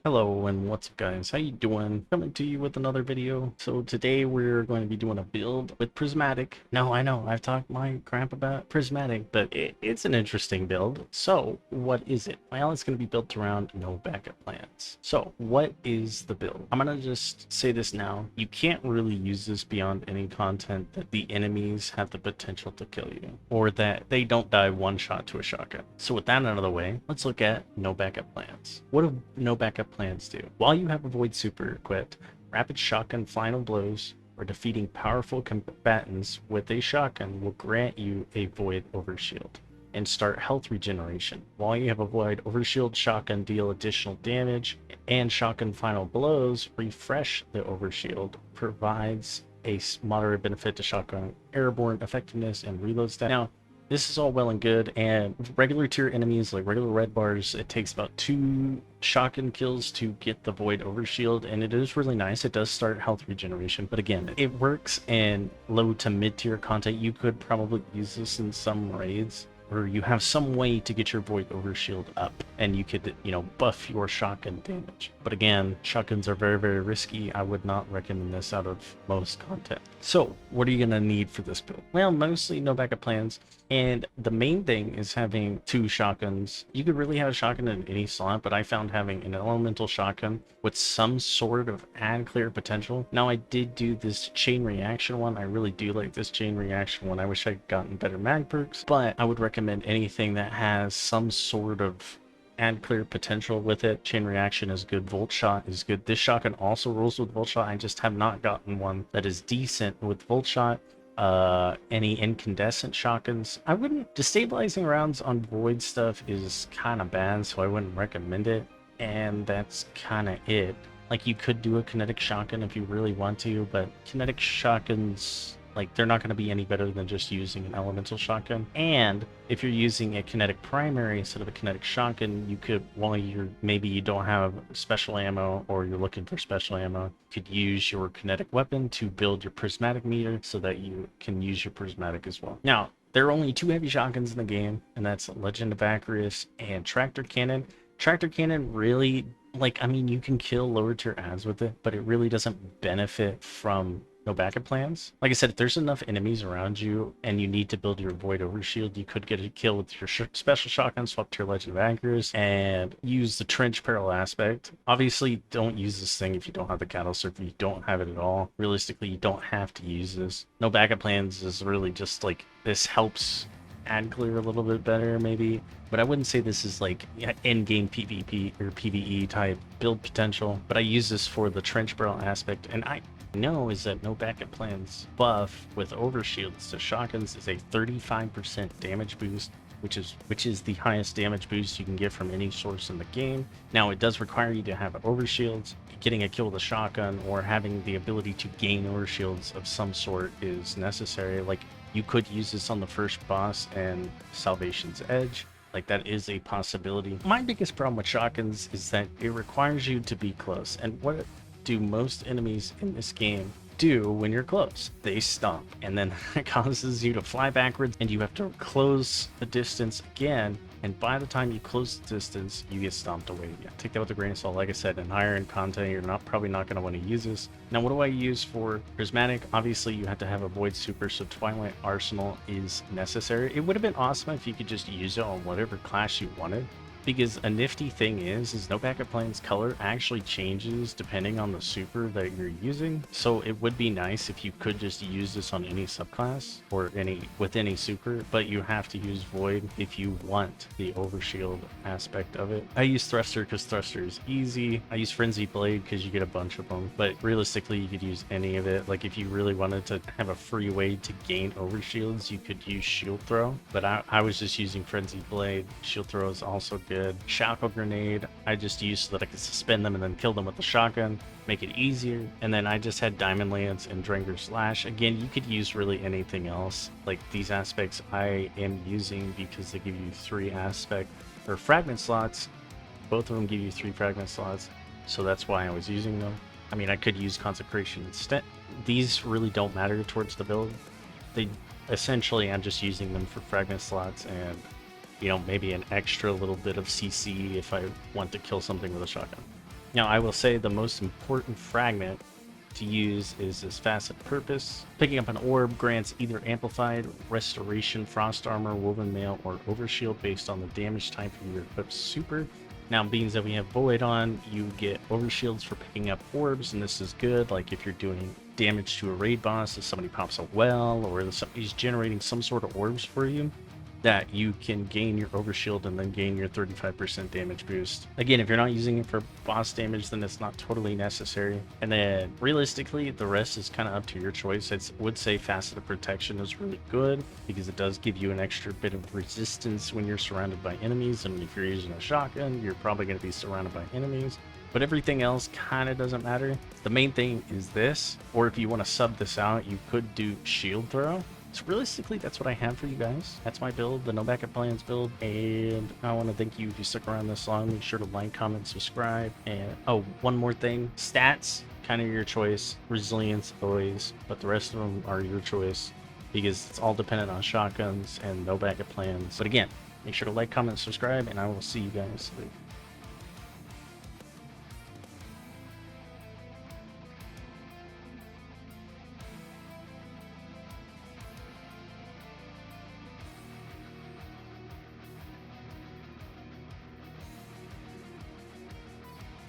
Hello and what's up guys, how you doing? Coming to you with another video. So today we're going to be doing a build with Prismatic. No, I know, I've talked my crap about Prismatic, but it's an interesting build. So what is it? Well, it's going to be built around no backup plans. So what is the build? I'm going to just say this now. You can't really use this beyond any content that the enemies have the potential to kill you, or that they don't die one shot to a shotgun. So with that out of the way, let's look at no backup plans. What do no backup plans do? While you have a Void Super equipped, rapid shotgun final blows or defeating powerful combatants with a shotgun will grant you a Void Overshield and start health regeneration. While you have a Void Overshield, shotgun deal additional damage, and shotgun final blows refresh the Overshield, provides a moderate benefit to shotgun airborne effectiveness and reload stat. Now, this is all well and good, and regular tier enemies like regular red bars, it takes about 2 shotgun kills to get the Void Overshield, and it is really nice. It does start health regeneration, but again, it works in low to mid tier content. You could probably use this in some raids, or you have some way to get your Void Overshield up, and you could, buff your shotgun damage. But again, shotguns are very, very risky. I would not recommend this out of most content. So, what are you gonna need for this build? Well, mostly no backup plans, and the main thing is having 2 shotguns. You could really have a shotgun in any slot, but I found having an elemental shotgun with some sort of add clear potential. Now, I did do this chain reaction one. I really do like this chain reaction one. I wish I'd gotten better mag perks, but I would recommend anything that has some sort of add clear potential with it. Chain reaction is good, volt shot is good. This shotgun also rolls with volt shot. I just have not gotten one that is decent with volt shot. Any incandescent shotguns, I wouldn't. Destabilizing rounds on void stuff is kind of bad, so I wouldn't recommend it, and that's kind of it. Like, you could do a kinetic shotgun if you really want to, but kinetic shotguns, like, they're not going to be any better than just using an elemental shotgun. And if you're using a kinetic primary instead of a kinetic shotgun, you could, while maybe you don't have special ammo or you're looking for special ammo, you could use your kinetic weapon to build your prismatic meter so that you can use your prismatic as well. Now, there are only 2 heavy shotguns in the game, and that's Legend of Acarius and Tractor Cannon. Tractor Cannon really, like, I mean, you can kill lower tier ads with it, but it really doesn't benefit from no backup plans. Like I said, if there's enough enemies around you and you need to build your Void Overshield, you could get a kill with your special shotgun, swap to your Legend of Acarius, and use the Trench Peril aspect. Obviously, don't use this thing if you don't have the cattle surf, if you don't have it at all. Realistically, you don't have to use this. No backup plans is really just like, this helps add clear a little bit better maybe, but I wouldn't say this is like in-game PvP or PvE type build potential. But I use this for the Trench Barrel aspect, and I know is that no backup plans buff with overshields to shotguns is a 35% damage boost, which is the highest damage boost you can get from any source in the game. Now, it does require you to have overshields. Getting a kill with a shotgun or having the ability to gain overshields of some sort is necessary. Like, you could use this on the first boss and Salvation's Edge. Like, that is a possibility. My biggest problem with shotguns is that it requires you to be close, and what do most enemies in this game do when you're close? They stomp, and then it causes you to fly backwards, and you have to close the distance again, and by the time you close the distance, you get stomped away again. Take that with a grain of salt. Like I said, in higher end content, you're probably not going to want to use this. Now, what do I use for Prismatic? Obviously, you have to have a Void Super, so Twilight Arsenal is necessary. It would have been awesome if you could just use it on whatever class you wanted, because a nifty thing is no backup plans color actually changes depending on the super that you're using. So it would be nice if you could just use this on any subclass or with any super, but you have to use Void if you want the overshield aspect of it. I use Thruster because Thruster is easy. I use Frenzy Blade because you get a bunch of them, but realistically you could use any of it. Like, if you really wanted to have a free way to gain overshields, you could use Shield Throw, but I was just using Frenzy Blade. Shield Throw is also good. Shackle Grenade I just used so that I could suspend them and then kill them with the shotgun, make it easier. And then I just had Diamond Lance and Dranger Slash. Again, you could use really anything else. Like, these aspects I am using because they give you 3 aspect or fragment slots. Both of them give you 3 fragment slots, so that's why I was using them. I mean, I could use Consecration instead. These really don't matter towards the build. They essentially, I'm just using them for fragment slots and maybe an extra little bit of CC if I want to kill something with a shotgun. Now, I will say the most important fragment to use is this Facet Purpose. Picking up an orb grants either Amplified, Restoration, Frost Armor, Woven Mail, or Overshield based on the damage type of your equipped super. Now, being that we have Void on, you get Overshields for picking up orbs, and this is good, like if you're doing damage to a raid boss, if somebody pops a well, or somebody's generating some sort of orbs for you, that you can gain your overshield and then gain your 35% damage boost. Again, if you're not using it for boss damage, then it's not totally necessary. And then realistically, the rest is kind of up to your choice. I would say Faceted Protection is really good because it does give you an extra bit of resistance when you're surrounded by enemies. And if you're using a shotgun, you're probably going to be surrounded by enemies. But everything else kind of doesn't matter. The main thing is this, or if you want to sub this out, you could do Shield Throw. So realistically, that's what I have for you guys. That's my build, the No Backup Plans build. And I want to thank you if you stuck around this long. Make sure to like, comment, subscribe. And oh, one more thing. Stats, kind of your choice. Resilience, always. But the rest of them are your choice because it's all dependent on shotguns and No Backup Plans. But again, make sure to like, comment, subscribe, and I will see you guys later.